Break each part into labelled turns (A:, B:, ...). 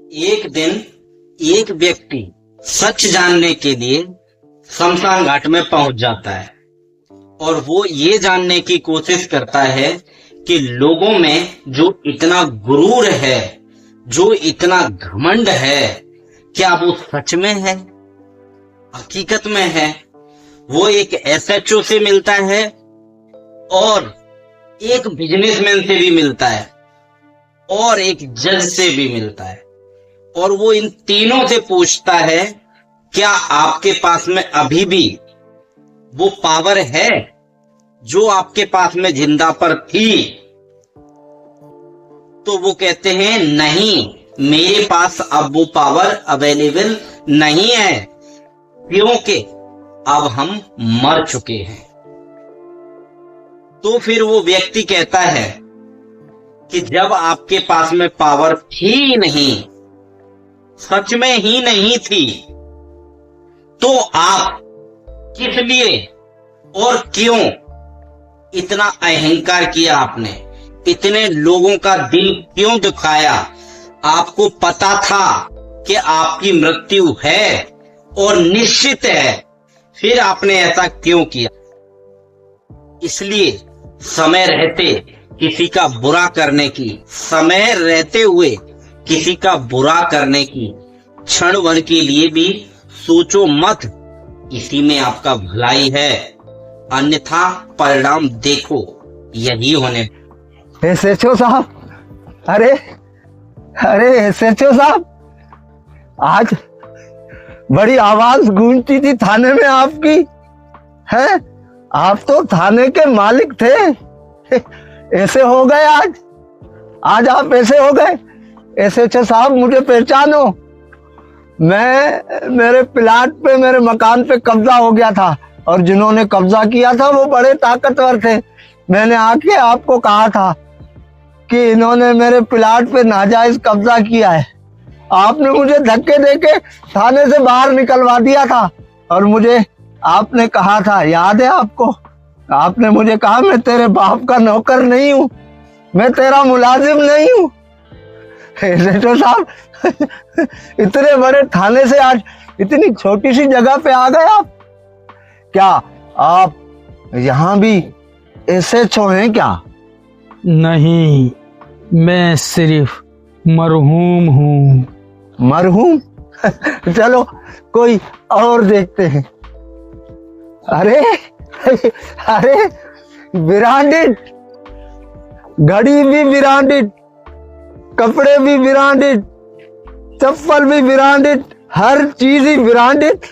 A: एक दिन एक व्यक्ति सच जानने के लिए शमशान घाट में पहुंच जाता है और वो ये जानने की कोशिश करता है कि लोगों में जो इतना गुरूर है, जो इतना घमंड है, क्या वो सच में है, हकीकत में है। वो एक एसएचओ से मिलता है और एक बिजनेसमैन से भी मिलता है और एक जज से भी मिलता है और वो इन तीनों से पूछता है, क्या आपके पास में अभी भी वो पावर है जो आपके पास में जिंदा पर थी? तो वो कहते हैं, नहीं, मेरे पास अब वो पावर अवेलेबल नहीं है, क्योंकि अब हम मर चुके हैं। तो फिर वो व्यक्ति कहता है कि जब आपके पास में पावर थी नहीं, सच में ही नहीं थी, तो आप किस लिए और क्यों इतना अहंकार किया? आपने इतने लोगों का दिल क्यों दुखाया? आपको पता था कि आपकी मृत्यु है और निश्चित है, फिर आपने ऐसा क्यों किया? इसलिए समय रहते किसी का बुरा करने की, समय रहते हुए किसी का बुरा करने की क्षण भर के लिए भी सोचो मत, इसी में आपका भलाई है, अन्यथा परिणाम देखो यही होने।
B: एसएचओ साहब, अरे एसएचओ साहब, आज बड़ी आवाज गूंजती थी थाने में आपकी, हैं? आप तो थाने के मालिक थे, ऐसे हो गए आज आप ऐसे हो गए। एसएचओ साहब, मुझे पहचानो, मेरे प्लाट पे, मेरे मकान पे कब्जा हो गया था और जिन्होंने कब्जा किया था वो बड़े ताकतवर थे। मैंने आके आपको कहा था कि इन्होंने मेरे प्लाट पे नाजायज कब्जा किया है। आपने मुझे धक्के देके थाने से बाहर निकलवा दिया था और मुझे आपने कहा था, याद है आपको? आपने मुझे कहा, मैं तेरे बाप का नौकर नहीं हूं, मैं तेरा मुलाजिम नहीं हूं। एसएचओ साहब, इतने बड़े थाने से आज इतनी छोटी सी जगह पे आ गए आप। क्या आप यहाँ भी एसएचओ हैं क्या?
C: नहीं, मैं सिर्फ मरहूम हूँ।
B: मरहूम? चलो कोई और देखते हैं। अरे ब्रांडेड, घड़ी भी ब्रांडेड, कपड़े भी ब्रांडेड, चप्पल भी ब्रांडेड, हर चीज ही ब्रांडेड।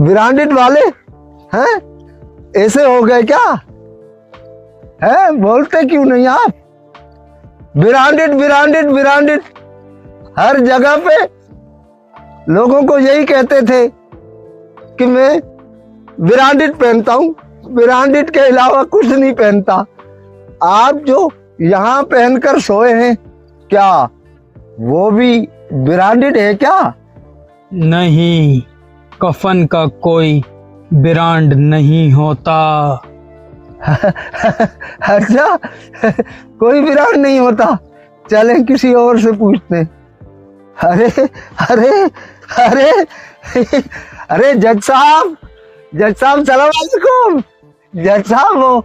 B: ब्रांडेड वाले हैं ऐसे हो गए क्या? है, बोलते क्यों नहीं आप? ब्रांडेड ब्रांडेड ब्रांडेड, हर जगह पे लोगों को यही कहते थे कि मैं ब्रांडेड पहनता हूं, ब्रांडेड के अलावा कुछ नहीं पहनता। आप जो यहाँ पहनकर सोए हैं, क्या वो भी ब्रांडेड है क्या?
C: नहीं, कफन का कोई ब्रांड नहीं होता।
B: अच्छा, कोई ब्रांड नहीं होता। चलें किसी और से पूछते हैं। अरे जज साहब, सलाम वालेकुम। जज साहब, वो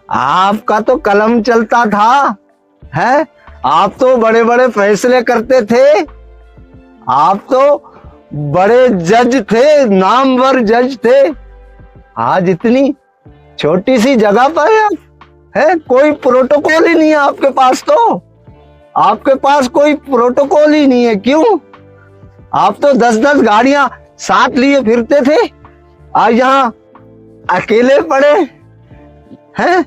B: आपका तो कलम चलता था, है? आप तो बड़े बड़े फैसले करते थे, आप तो बड़े जज थे, नामवर जज थे। आज इतनी छोटी सी जगह पर है, कोई प्रोटोकॉल ही नहीं है आपके पास। तो आपके पास कोई प्रोटोकॉल ही नहीं है। क्यों? आप तो 10-10 गाड़ियां साथ लिए फिरते थे, आज यहाँ अकेले पड़े हैं।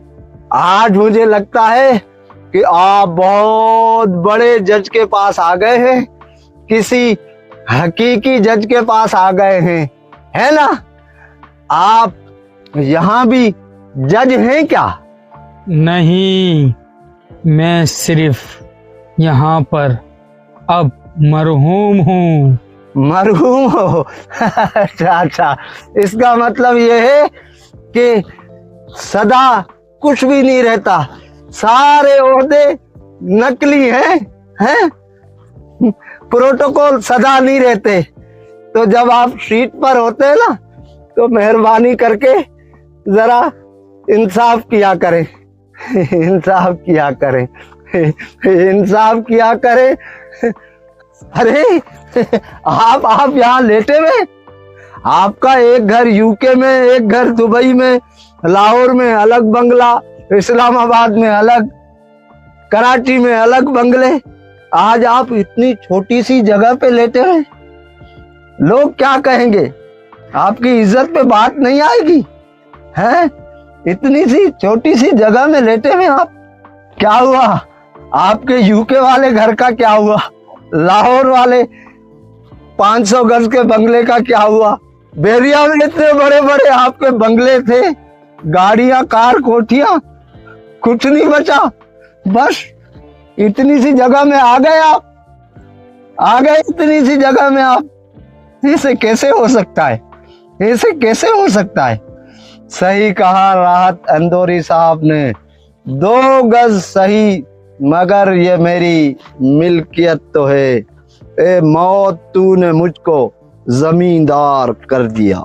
B: आज मुझे लगता है कि आप बहुत बड़े जज के पास आ गए हैं, किसी हकीकी जज के पास आ गए हैं, है ना? आप यहाँ भी जज हैं क्या?
C: नहीं, मैं सिर्फ यहाँ पर अब मरहूम हूँ।
B: मरहूम हो? अच्छा, इसका मतलब ये है कि सदा कुछ भी नहीं रहता, सारे ओहदे नकली हैं? प्रोटोकॉल सदा नहीं रहते। तो जब आप सीट पर होते हैं ना, तो मेहरबानी करके जरा इंसाफ किया करें, इंसाफ किया करें, इंसाफ किया करें। अरे आप यहाँ लेटे हुए, आपका एक घर यूके में, एक घर दुबई में, लाहौर में अलग बंगला, इस्लामाबाद में अलग, कराची में अलग बंगले। आज आप इतनी छोटी सी जगह पे लेटे हैं, लोग क्या कहेंगे? आपकी इज्जत पे बात नहीं आएगी? हैं? इतनी सी छोटी सी जगह में लेटे हुए आप। क्या हुआ? आपके यूके वाले घर का क्या हुआ? लाहौर वाले 500 गज के बंगले का क्या हुआ? बेरिया में इतने बड़े बड़े आपके बंगले थे, गाड़ियां, कार, कोठियां, कुछ नहीं बचा। बस इतनी सी जगह में आ गए आप, आ गए इतनी सी जगह में आप। ऐसे कैसे हो सकता है? ऐसे कैसे हो सकता है? सही कहा राहत अंदौरी साहब ने, 2 गज सही मगर ये मेरी मिल्कियत तो है। ए मौत, तूने मुझको जमींदार कर दिया।